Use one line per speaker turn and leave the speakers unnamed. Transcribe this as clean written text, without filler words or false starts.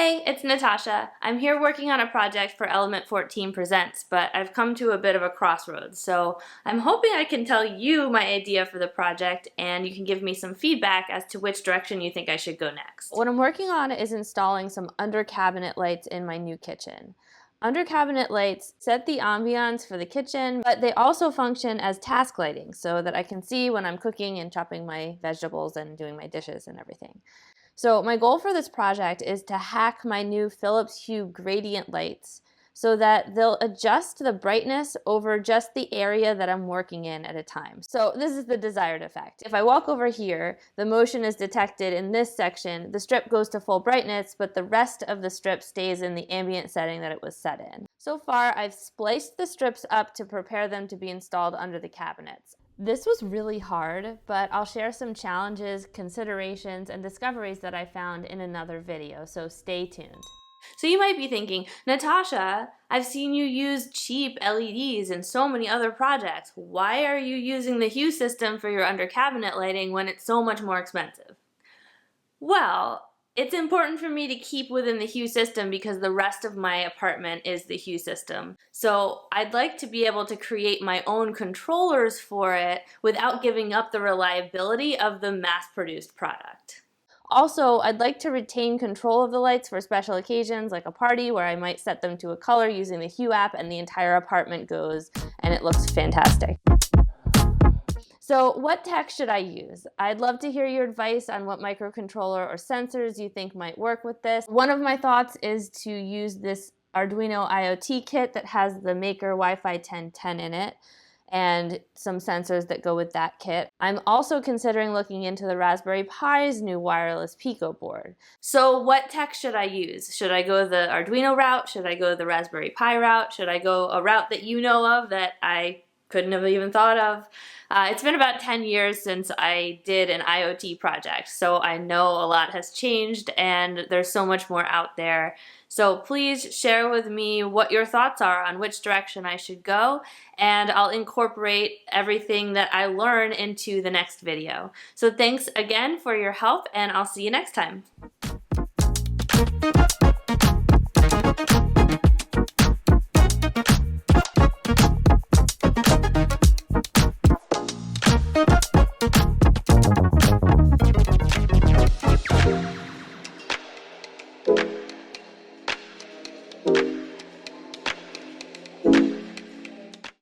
Hey, it's Natasha. I'm here working on a project for Element 14 Presents, but I've come to a bit of a crossroads, so I'm hoping I can tell you my idea for the project and you can give me some feedback as to which direction you think I should go next. What I'm working on is installing some under-cabinet lights in my new kitchen. Under-cabinet lights set the ambiance for the kitchen, but they also function as task lighting so that I can see when I'm cooking and chopping my vegetables and doing my dishes and everything. So my goal for this project is to hack my new Philips Hue Gradient lights so that they'll adjust the brightness over just the area that I'm working in at a time. So this is the desired effect. If I walk over here, the motion is detected in this section, the strip goes to full brightness, but the rest of the strip stays in the ambient setting that it was set in. So far, I've spliced the strips up to prepare them to be installed under the cabinets. This was really hard, but I'll share some challenges, considerations, and discoveries that I found in another video, so stay tuned. So you might be thinking, Natasha, I've seen you use cheap LEDs in so many other projects. Why are you using the Hue system for your under-cabinet lighting when it's so much more expensive? Well, it's important for me to keep within the Hue system because the rest of my apartment is the Hue system. So I'd like to be able to create my own controllers for it without giving up the reliability of the mass-produced product. Also, I'd like to retain control of the lights for special occasions like a party where I might set them to a color using the Hue app and the entire apartment goes and it looks fantastic. So what tech should I use? I'd love to hear your advice on what microcontroller or sensors you think might work with this. One of my thoughts is to use this Arduino IoT kit that has the Maker Wi-Fi 1010 in it and some sensors that go with that kit. I'm also considering looking into the Raspberry Pi's new wireless Pico board. So what tech should I use? Should I go the Arduino route? Should I go the Raspberry Pi route? Should I go a route that you know of that I couldn't have even thought of? It's been about 10 years since I did an IoT project, so I know a lot has changed and there's so much more out there. So please share with me what your thoughts are on which direction I should go, and I'll incorporate everything that I learn into the next video. So thanks again for your help, and I'll see you next time.